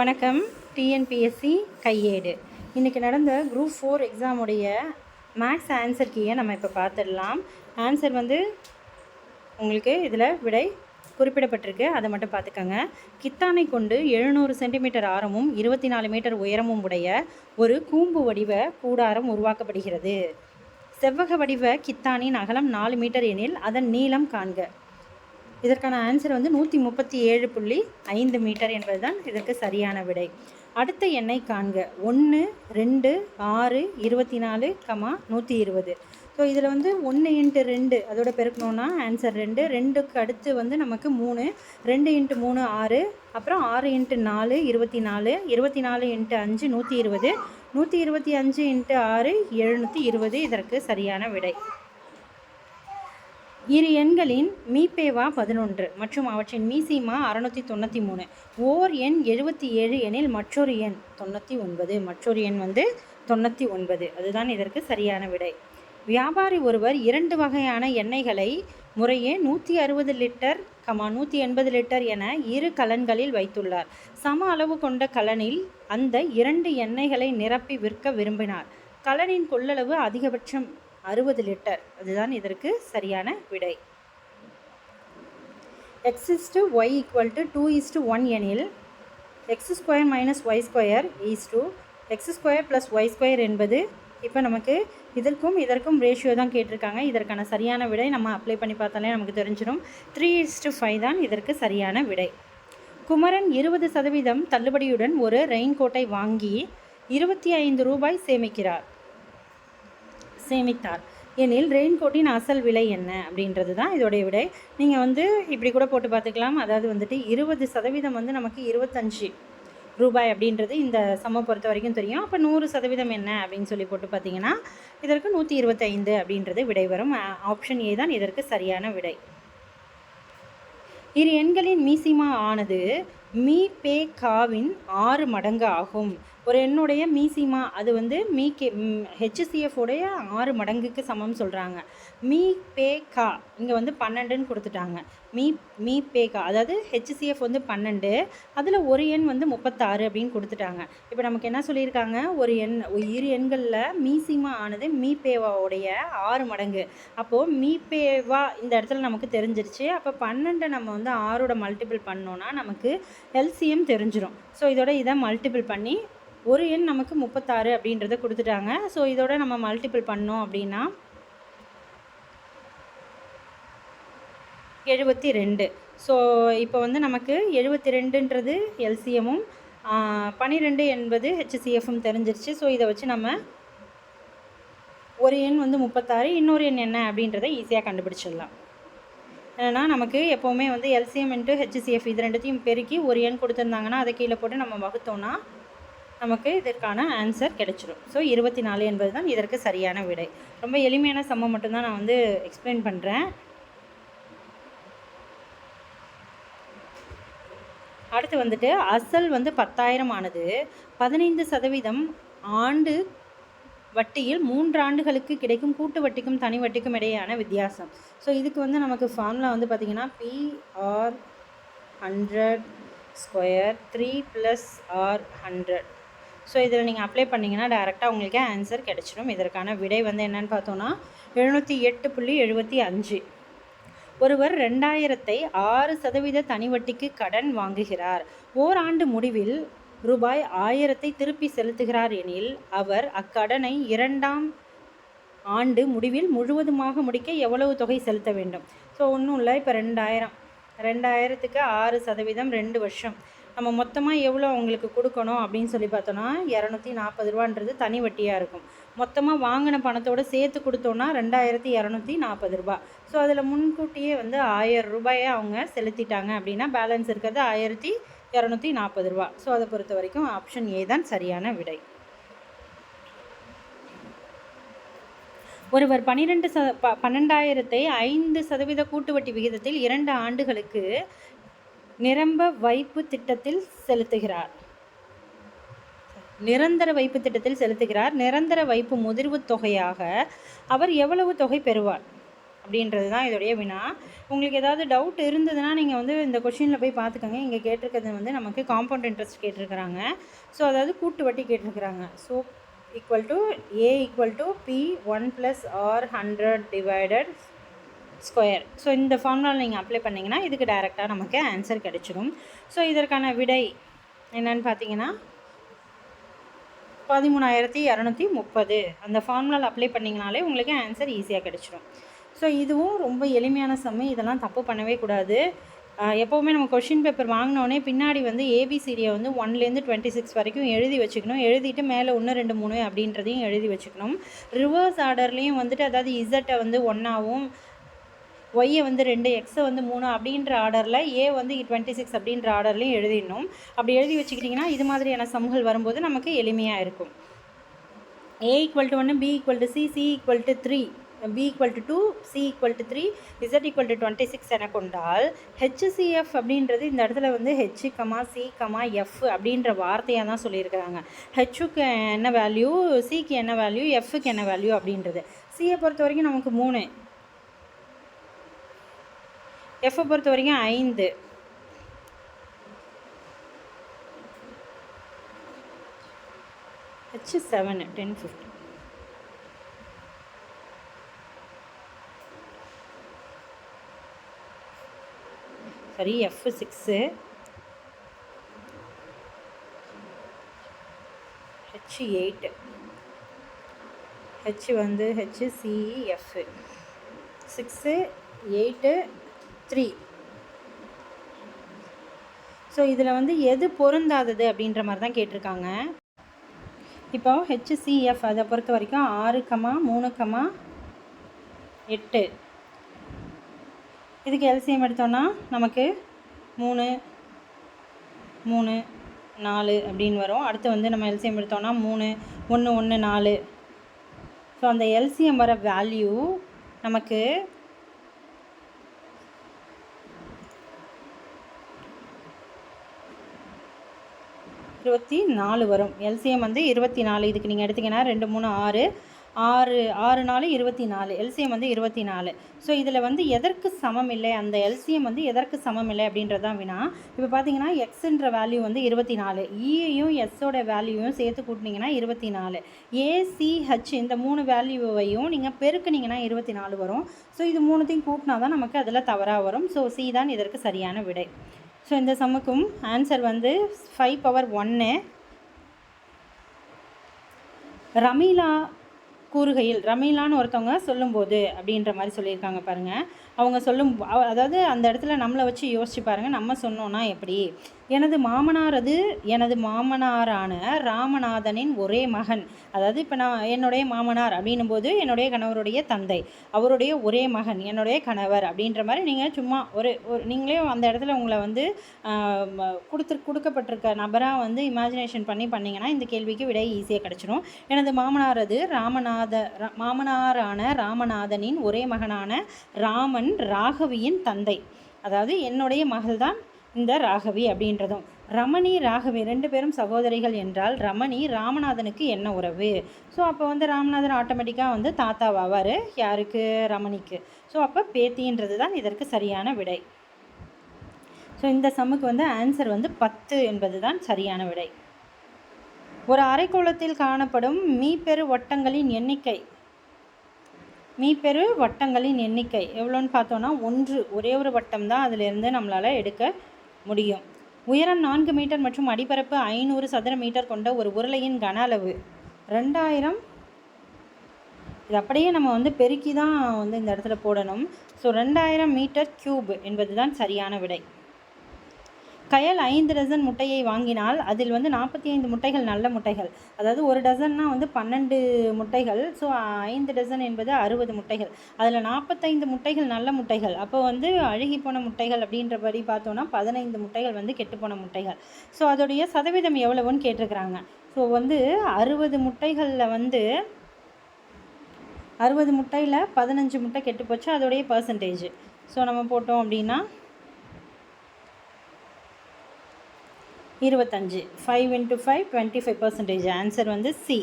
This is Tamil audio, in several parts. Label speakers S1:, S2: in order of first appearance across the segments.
S1: வணக்கம். டிஎன்பிஎஸ்சி கையேடு. இன்றைக்கி நடந்த குரூப் 4 எக்ஸாமுடைய மேக்ஸ் ஆன்சர் கீயை நம்ம இப்போ பார்த்துடலாம். ஆன்சர் உங்களுக்கு இதில் விடை குறிப்பிடப்பட்டிருக்கு, அதை மட்டும் பார்த்துக்கோங்க. கித்தானை கொண்டு 700 சென்டிமீட்டர் ஆரமும் 24 மீட்டர் உயரமும் உடைய ஒரு கூம்பு வடிவ கூடாரம் உருவாக்கப்படுகிறது. செவ்வக வடிவ கித்தானின் அகலம் 4 மீட்டர் எனில் அதன் நீளம் காண்க. இதற்கான ஆன்சர் 137.5 மீட்டர் என்பது தான் இதற்கு சரியான விடை. அடுத்த எண்ணை காண்க. 1, 2, 6, 24, 120. ஸோ இதில் 1 × 2 அதோட பெருக்கணுன்னா ஆன்சர் 2. 2க்கு அடுத்து நமக்கு 3, 2 × 3 6, அப்புறம் 6 × 4 24, 24 × 5 120, 125 × 6 720 இதற்கு சரியான விடை. இரு எண்களின் மீப்பேவா 11 மற்றும் அவற்றின் மீசீமா 693. ஓர் எண் 77 எனில் மற்றொரு எண் 99. மற்றொரு எண் 99. அதுதான் இதற்கு சரியான விடை. வியாபாரி ஒருவர் 2 வகையான எண்ணெய்களை முறையே 160 லிட்டர் 180 லிட்டர் என இரு கலன்களில் வைத்துள்ளார். சம அளவு கொண்ட கலனில் அந்த 2 எண்ணெய்களை நிரப்பி விற்க விரும்பினார். கலனின் கொள்ளளவு அதிகபட்சம் 60 லிட்டர். அதுதான் இதற்கு சரியான விடை. x/y = 2:1 எனில் x² - y² x² + y² என்பது இப்போ நமக்கு இதற்கும் ரேஷியோ தான் கேட்டிருக்காங்க. இதற்கான சரியான விடை நம்ம அப்ளை பண்ணி பார்த்தாலே நமக்கு தெரிஞ்சிடும். 3:5 தான் இதற்கு சரியான விடை. குமரன் 20% தள்ளுபடியுடன் ஒரு ரெயின் கோட்டை வாங்கி 25 ரூபாய் சேமித்தார் எனில் ரெயின்கோட்டின் அசல் விலை என்ன அப்படின்றது தான் இதோடைய விடை. நீங்கள் இப்படி கூட போட்டு பார்த்துக்கலாம். அதாவது 20% நமக்கு 25 ரூபாய் அப்படின்றது இந்த சம்மை பொறுத்த வரைக்கும் தெரியும். அப்போ 100% என்ன அப்படின்னு சொல்லி போட்டு பார்த்தீங்கன்னா இதற்கு 125 அப்படின்றது விடை வரும். ஆப்ஷன் ஏ தான் இதற்கு சரியான விடை. இரு எண்களின் மீசிமா ஆனது மீ பே காவின் 6 மடங்கு ஆகும். ஒரு எண்ணுடைய மீசிமா அது HCF உடைய 6 மடங்குக்கு சமம் சொல்கிறாங்க. மீ பே கா இங்கே 12ன்னு கொடுத்துட்டாங்க. மீ பே கா அதாவது HCF 12, அதில் ஒரு எண் 36 அப்படின்னு கொடுத்துட்டாங்க. இப்போ நமக்கு என்ன சொல்லியிருக்காங்க, இரு எண்களில் மீசிமா ஆனது மீ பேவாவுடைய 6 மடங்கு. அப்போது மீ பேவா இந்த இடத்துல நமக்கு தெரிஞ்சிருச்சு. அப்போ 12 நம்ம 6ஓட மல்டிபிள் பண்ணோன்னா நமக்கு எல்சிஎம் தெரிஞ்சிடும். ஸோ இதோட இதை மல்டிபிள் பண்ணி ஒரு எண் நமக்கு 36 அப்படின்றத கொடுத்துட்டாங்க. ஸோ இதோட நம்ம மல்டிபிள் பண்ணோம் அப்படின்னா 72. ஸோ இப்போ நமக்கு 72ன்றது எல்சிஎம்மும் 12 என்பது HCFும் தெரிஞ்சிருச்சு. ஸோ இதை வச்சு நம்ம ஒரு எண் 36, இன்னொரு எண் என்ன அப்படின்றத ஈஸியாக கண்டுபிடிச்சிடலாம். ஏன்னா நமக்கு எப்போவுமே எல்சிஎம் × HCF இது ரெண்டுத்தையும் பெருக்கி ஒரு எண் கொடுத்துருந்தாங்கன்னா அதை கீழே போட்டு நம்ம வகுத்தோன்னா நமக்கு இதற்கான ஆன்சர் கிடைச்சிடும். ஸோ 24 என்பது தான் இதற்கு சரியான விடை. ரொம்ப எளிமையான சம்மை மட்டும்தான் நான் எக்ஸ்பிளைன் பண்ணுறேன். அடுத்து அசல் 10,000 ஆனது 15% ஆண்டு வட்டியில் 3 ஆண்டுகளுக்கு கிடைக்கும் கூட்டு வட்டிக்கும் தனி வட்டிக்கும் இடையேயான வித்தியாசம். ஸோ இதுக்கு நமக்கு ஃபார்முலா பார்த்திங்கன்னா PR100² 3 + R100. ஸோ இதில் நீங்கள் அப்ளை பண்ணிங்கன்னா டேரெக்டாக உங்களுக்கு ஆன்சர் கிடச்சிடும். இதற்கான விடை என்னென்னு பார்த்தோன்னா 708.75. ஒருவர் 2000ஐ 6% தனி வட்டிக்கு கடன் வாங்குகிறார். ஓராண்டு முடிவில் ரூபாய் 1000ஐ திருப்பி செலுத்துகிறார் எனில் அவர் அக்கடனை 2ஆம் ஆண்டு முடிவில் முழுவதுமாக முடிக்க எவ்வளவு தொகை செலுத்த வேண்டும்? ஸோ ஒன்றும் இல்லை. இப்போ 2000க்கு 6% 2 வருஷம். நம்ம மொத்தமாக எவ்வளோ அவங்களுக்கு கொடுக்கணும் அப்படின்னு சொல்லி பார்த்தோன்னா 240 ரூபான்றது தனி வட்டியாக இருக்கும். மொத்தமாக வாங்கின பணத்தோடு சேர்த்து கொடுத்தோன்னா 2240 ரூபா. ஸோ அதில் முன்கூட்டியே 1000 ரூபாயை அவங்க செலுத்திட்டாங்க அப்படின்னா பேலன்ஸ் இருக்கிறது 1240 ரூபா. ஸோ அதை பொறுத்த வரைக்கும் ஆப்ஷன் ஏ தான் சரியான விடை. ஒருவர் 12,000ஐ 5% கூட்டு வட்டி விகிதத்தில் 2 ஆண்டுகளுக்கு நிரம்ப வைப்பு திட்டத்தில் செலுத்துகிறார். நிரந்தர வைப்பு திட்டத்தில் செலுத்துகிறார். நிரந்தர வைப்பு முதிர்வு தொகையாக அவர் எவ்வளவு தொகை பெறுவார்? அப்படின்றது தான் இதோடைய வினா. உங்களுக்கு ஏதாவது டவுட் இருந்ததுன்னா நீங்கள் வந்து இந்த கொஷினில் போய் பார்த்துக்கோங்க. இங்கே கேட்டிருக்கிறது வந்து நமக்கு காம்பவுண்ட் இன்ட்ரெஸ்ட் கேட்டிருக்கிறாங்க. ஸோ அதாவது கூட்டு வட்டி கேட்டிருக்கிறாங்க. So equal to A equal to B 1 + r 100 divided square. So இந்த ஃபார்முலாவில் நீங்கள் அப்ளை பண்ணிங்கன்னா இதுக்கு டைரெக்டாக நமக்கு ஆன்சர் கிடைச்சிடும். ஸோ இதற்கான விடை என்னன்னு பார்த்தீங்கன்னா 13,230. அந்த ஃபார்முலாவில் அப்ளை பண்ணிங்கனாலே உங்களுக்கு ஆன்சர் ஈஸியாக கிடச்சிடும். ஸோ இதுவும் ரொம்ப எளிமையான சம்மு. இதெல்லாம் தப்பு பண்ணவே கூடாது. எப்போவுமே நம்ம கொஷின் பேப்பர் வாங்கினோடனே பின்னாடி வந்து ஏபிசிடியை வந்து 1லேருந்து 26 வரைக்கும் எழுதி வச்சுக்கணும். எழுதிட்டு மேலே 1 2 3 அப்படின்றதையும் எழுதி வச்சுக்கணும். ரிவர்ஸ் ஆர்டர்லேயும் வந்துட்டு அதாவது இசட்டை வந்து 1ஆகவும் ஒய்யை வந்து 2 எக்ஸை வந்து 3 அப்படின்ற ஆர்டரில் ஏ வந்து 26 அப்படின்ற ஆர்டர்லையும் எழுதிடணும். அப்படி எழுதி வச்சுக்கிட்டிங்கன்னா இது மாதிரியான சம்கள் வரும்போது நமக்கு எளிமையாக இருக்கும். A equal to 1, B equal to C, C equal to 3, b equal to 2, c equal to 3, z equal to 26 என கொண்டால் HCF அப்படின்றது இந்த இடத்துல வந்து H, C, F அப்படின்ற வார்த்தையாக தான் சொல்லியிருக்கிறாங்க. ஹெச்சுக்கு என்ன வேல்யூ, சிக்கு என்ன வேல்யூ, எஃப்க்கு என்ன வேல்யூ அப்படின்றது. சியை பொறுத்த வரைக்கும் நமக்கு 3, எஃப்பை பொறுத்த வரைக்கும் 5, H 7, 10, 15. சரி, F 6, H 8, H வந்து HCF 6, 8, 3. ஸோ இதில் வந்து எது பொருந்தாதது அப்படின்ற மாதிரி தான் கேட்டிருக்காங்க. இப்போ HCF அதை பொறுத்த வரைக்கும் 6, 3, 8. இதுக்கு எல்சிஎம் எடுத்தோன்னா நமக்கு 3, 3, 4 அப்படின்னு வரும். அடுத்து வந்து நம்ம எல்சிஎம் எடுத்தோன்னா 3, 1, 1, 4. ஸோ அந்த எல்சிஎம் வர வேல்யூ நமக்கு 24 வரும். எல்சிஎம் வந்து 24. இதுக்கு நீங்கள் எடுத்திங்கன்னா 2, 3, 6, 6, 4, 24. எல்சிஎம் வந்து 24. ஸோ இதில் வந்து எதற்கு சமம் இல்லை, அந்த எல்சிஎம் வந்து எதற்கு சமம் இல்லை அப்படின்றது தான் வினா. இப்போ பார்த்தீங்கன்னா எக்ஸுன்ற வேல்யூ வந்து 24, ஈயையும் எஸ்ஸோட வேல்யூவும் சேர்த்து கூட்டினீங்கன்னா 24, ஏசிஹெச் இந்த 3 வேல்யூவையும் நீங்கள் பெருக்குனிங்கன்னா 24 வரும். ஸோ இது 3த்தையும் கூட்டினா தான் நமக்கு அதில் தவறாக வரும். ஸோ சி தான் இதற்கு சரியான விடை. ஸோ இந்த சம்முக்கும் ஆன்சர் வந்து 5 பவர் 1. ரமீலா கூறுகையில், ரமீலான்னு ஒருத்தவங்க சொல்லும்போது அப்படின்ற மாதிரி சொல்லியிருக்காங்க பாருங்கள். அவங்க அதாவது அந்த இடத்துல நம்மளை வச்சு யோசிச்சு பாருங்கள். நம்ம சொன்னோன்னா எப்படி, எனது மாமனாரான ராமநாதனின் ஒரே மகன், அதாவது இப்போ நான் என்னுடைய மாமனார் அப்படின்னும் போது என்னுடைய கணவருடைய தந்தை, அவருடைய ஒரே மகன் என்னுடைய கணவர் அப்படின்ற மாதிரி நீங்கள் சும்மா நீங்களே அந்த இடத்துல உங்களை வந்து கொடுக்கப்பட்டிருக்க நபராக வந்து இமேஜினேஷன் பண்ணிங்கன்னா இந்த கேள்விக்கு விடை ஈஸியாக கிடச்சிரும். எனது மாமனாரான ராமநாதனின் ஒரே மகனான ராமன் ராகவியின் தந்தை, அதாவது என்னுடைய மகள் தான் இந்த ராகவி அப்படின்றதும். ரமணி ராகவி 2 பேரும் சகோதரிகள் என்றால் ரமணி ராமநாதனுக்கு என்ன உறவு? ஸோ அப்போ வந்து ராமநாதன் ஆட்டோமேட்டிக்காக வந்து தாத்தாவாவார். யாருக்கு? ரமணிக்கு. ஸோ அப்போ பேத்தின்றது தான் இதற்கு சரியான விடை. ஸோ இந்த சம்முக்கு வந்து ஆன்சர் வந்து 10 என்பது தான் சரியான விடை. ஒரு அரைக்கோளத்தில் காணப்படும் மீப்பெரு வட்டங்களின் எண்ணிக்கை எவ்வளோன்னு பார்த்தோன்னா 1. ஒரே ஒரு வட்டம் தான் அதிலிருந்து நம்மளால் எடுக்க முடியும். உயரம் 4 மீட்டர் மற்றும் அடிப்பரப்பு 500 சதுர மீட்டர் கொண்ட ஒரு உருளையின் கன அளவு 2000. இது அப்படியே நம்ம வந்து பெருக்கி தான் வந்து இந்த இடத்துல போடணும். ஸோ 2000 மீட்டர் கியூப் என்பது தான் சரியான விடை. கயல் 5 டசன் முட்டையை வாங்கினால் அதில் வந்து 45 முட்டைகள் நல்ல முட்டைகள், அதாவது ஒரு டசன்னா வந்து 12 முட்டைகள். ஸோ 5 டசன் என்பது 60 முட்டைகள். அதில் 45 முட்டைகள் நல்ல முட்டைகள். அப்போ வந்து அழுகி போன முட்டைகள் அப்படின்றபடி பார்த்தோன்னா 15 முட்டைகள் வந்து கெட்டுப்போன முட்டைகள். ஸோ அதோடைய சதவீதம் எவ்வளவுன்னு கேட்டிருக்கிறாங்க. ஸோ வந்து 60 முட்டைகளில் வந்து 60 முட்டையில் 15 முட்டை கெட்டு போச்சு, அதோடைய பர்சன்டேஜ். ஸோ நம்ம போட்டோம் அப்படின்னா 25. 5 × 5 25%. ஆன்சர் வந்து சி.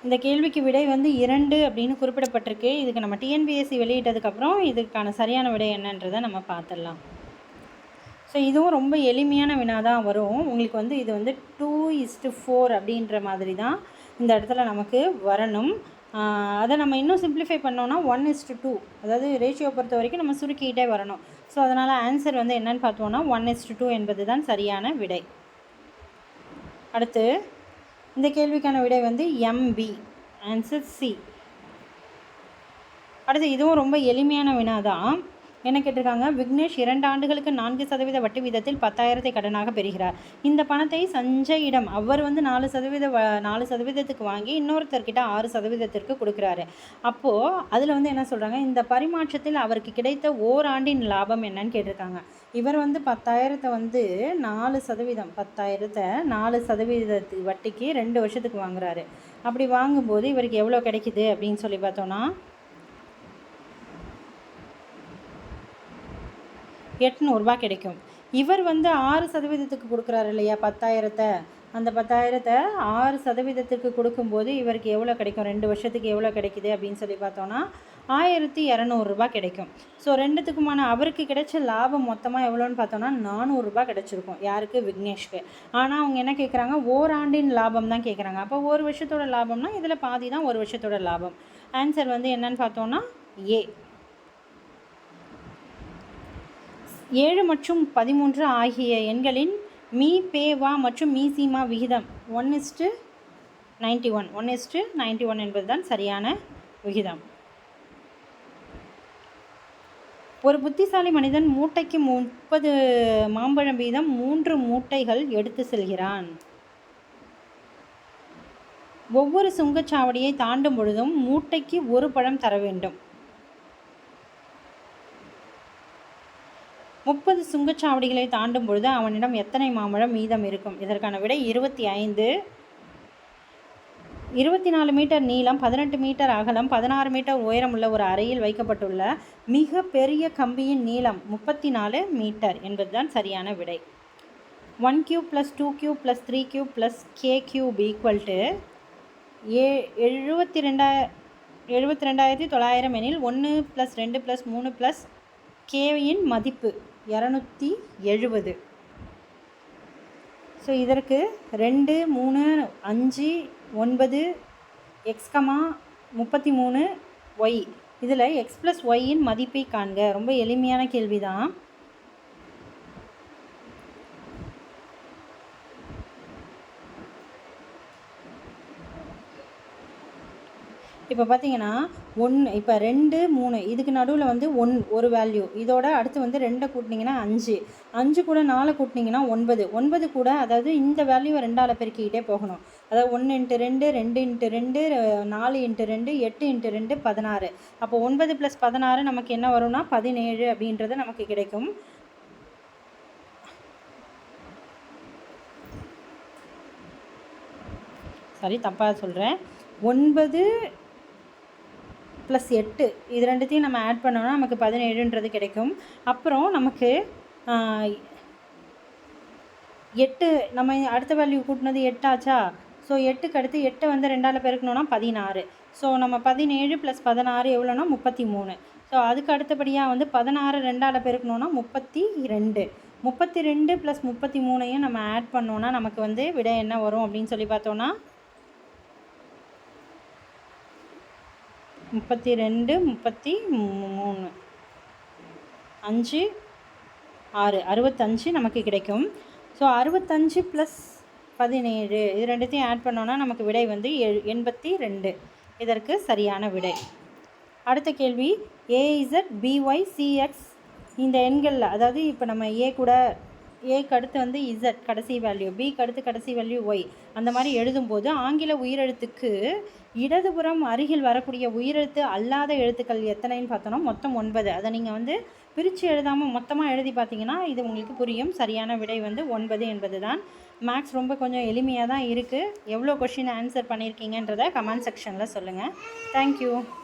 S1: இந்த கேள்விக்கு விடை வந்து 2 அப்படின்னு குறிப்பிடப்பட்டிருக்கு. இதுக்கு நம்ம டிஎன்பிஎஸ்சி வெளியிட்டதுக்கப்புறம் இதுக்கான சரியான விடை என்னன்றதை நம்ம பார்த்துடலாம். ஸோ இதுவும் ரொம்ப எளிமையான வினா தான் வரும். உங்களுக்கு வந்து இது வந்து 2:4 அப்படின்ற மாதிரி தான் இந்த இடத்துல நமக்கு வரணும். அதை நம்ம இன்னும் சிம்பிளிஃபை பண்ணோன்னா 1:2, அதாவது ரேஷியோ பொறுத்த வரைக்கும் நம்ம சுருக்கிக்கிட்டே வரணும். ஸோ அதனால் ஆன்சர் வந்து என்னன்னு பார்த்தோன்னா 1:2 என்பது தான் சரியான விடை. அடுத்து இந்த கேள்விக்கான விடை வந்து எம்பி, ஆன்சர் சி. அடுத்து இதுவும் ரொம்ப எளிமையான வினா தான். என்ன கேட்டிருக்காங்க, விக்னேஷ் 2 ஆண்டுகளுக்கு 4% வட்டி வீதத்தில் 10,000 கடனாக பெறுகிறார். இந்த பணத்தை சஞ்சயிடம் அவர் வந்து 4% வாங்கி இன்னொருத்தர்கிட்ட 6% கொடுக்குறாரு. அப்போது அதில் வந்து என்ன சொல்கிறாங்க, இந்த பரிமாற்றத்தில் அவருக்கு கிடைத்த ஓராண்டின் லாபம் என்னன்னு கேட்டிருக்காங்க. இவர் வந்து 10,000 வந்து 4%, 10,000 4% வட்டிக்கு 2 வருஷத்துக்கு வாங்குறாரு. அப்படி வாங்கும்போது இவருக்கு எவ்வளோ கிடைக்குது அப்படின்னு சொல்லி பார்த்தோன்னா 800 ரூபா கிடைக்கும். இவர் வந்து 6% கொடுக்குறாரு இல்லையா 10,000, அந்த 10,000 6% கொடுக்கும்போது இவருக்கு எவ்வளோ கிடைக்கும், 2 வருஷத்துக்கு எவ்வளோ கிடைக்குது அப்படின்னு சொல்லி பார்த்தோன்னா 1,200 ரூபா கிடைக்கும். ஸோ ரெண்டுத்துக்குமான அவருக்கு கிடைச்ச லாபம் மொத்தமாக எவ்வளோன்னு பார்த்தோன்னா 400 ரூபா கிடைச்சிருக்கும். யாருக்கு, விக்னேஷ்க்கு. ஆனால் அவங்க என்ன கேட்குறாங்க, ஓராண்டின் லாபம் தான் கேட்குறாங்க. அப்போ ஒரு வருஷத்தோட லாபம்னா இதில் பாதி தான் ஒரு வருஷத்தோட லாபம். ஆன்சர் வந்து என்னன்னு பார்த்தோன்னா ஏ. 7 மற்றும் 13 ஆகிய எண்களின் மீ பே வா மற்றும் மீ சீமா விகிதம் 1:91, 1:91 என்பது தான் சரியான விகிதம். ஒரு புத்திசாலி மனிதன் மூட்டைக்கு 30 மாம்பழம் வீதம் 3 மூட்டைகள் எடுத்து செல்கிறான். ஒவ்வொரு சுங்கச்சாவடியை தாண்டும் பொழுதும் மூட்டைக்கு 1 பழம் தர வேண்டும். 30 சுங்கச்சாவடிகளை தாண்டும் பொழுது அவனிடம் எத்தனை மாம்பழம் மீதம் இருக்கும்? இதற்கான விடை 25. 24 மீட்டர் நீளம், 18 மீட்டர் அகலம், 16 மீட்டர் உயரமுள்ள ஒரு அறையில் வைக்கப்பட்டுள்ள மிக பெரிய கம்பியின் நீளம் 34 மீட்டர் என்பதுதான் சரியான விடை. 1 cube + 2 cube + 3 cube + k cube = 72,900 எனில் 1 + 2 + 3 + k-யின் மதிப்பு 270. ஸோ இதற்கு 2, 3, 5, 9 x, 33 y. இதில் x + y-யின் மதிப்பை காண்க. ரொம்ப எளிமையான கேள்வி தான். இப்போ பார்த்தீங்கன்னா 1, இப்போ 2, 3 இதுக்கு நடுவில் வந்து ஒரு வேல்யூ, இதோட அடுத்து வந்து 2 கூட்டினீங்கன்னா 5, 5 கூட 4 கூட்டினீங்கன்னா 9, 9 கூட அதாவது இந்த வேல்யூவை 2ஆல் பெருக்கிக்கிட்டே போகணும். அதாவது 1 × 2, 2 × 2, 4 × 2, 8 × 2, 16. அப்போ 9 + 16 நமக்கு என்ன வரும்னா 17 அப்படின்றது நமக்கு கிடைக்கும். சாரி, தப்பாக சொல்கிறேன். 9 + 8 இது ரெண்டுத்தையும் நம்ம ஆட் பண்ணோன்னா நமக்கு 17ன்றது கிடைக்கும். அப்புறம் நமக்கு 8 நம்ம அடுத்த வேல்யூ கூட்டினது 8 ஆச்சா. ஸோ 8க்கு அடுத்து 8 வந்து 2ஆல் பெருக்கணும்னா 16. ஸோ நம்ம 17 + 16 எவ்வளோனா 33. ஸோ அதுக்கு அடுத்தபடியாக வந்து 16 2ஆல் பெருக்கணும்னா 32. 32 + 33 நம்ம ஆட் பண்ணோன்னா நமக்கு வந்து விடை என்ன வரும் அப்படின்னு சொல்லி பார்த்தோன்னா 32, 33, 5, 6, 65 நமக்கு கிடைக்கும். ஸோ 65 + 17 இது ரெண்டுத்தையும் ஆட் பண்ணோன்னா நமக்கு விடை வந்து 82. இதற்கு சரியான விடை. அடுத்த கேள்வி, AZ, BY, CX இந்த எண்களில், அதாவது இப்போ நம்ம ஏக்கு அடுத்து வந்து Z கடைசி வேல்யூ, பிக்கு அடுத்து கடைசி வேல்யூ Y, அந்த மாதிரி எழுதும்போது ஆங்கில உயிரெழுத்துக்கு இடதுபுறம் அருகில் வரக்கூடிய உயிரெழுத்து அல்லாத எழுத்துக்கள் எத்தனைன்னு பார்த்தோன்னா மொத்தம் 9. அதை நீங்கள் வந்து பிரித்து எழுதாமல் மொத்தமாக எழுதி பார்த்தீங்கன்னா இது உங்களுக்கு புரியும். சரியான விடை வந்து 9 என்பது தான். மேக்ஸ் ரொம்ப கொஞ்சம் எளிமையாக தான் இருக்குது. எவ்வளோ கொஷின் ஆன்சர் பண்ணியிருக்கீங்கன்றதை கமெண்ட் செக்ஷனில் சொல்லுங்கள். தேங்க்யூ.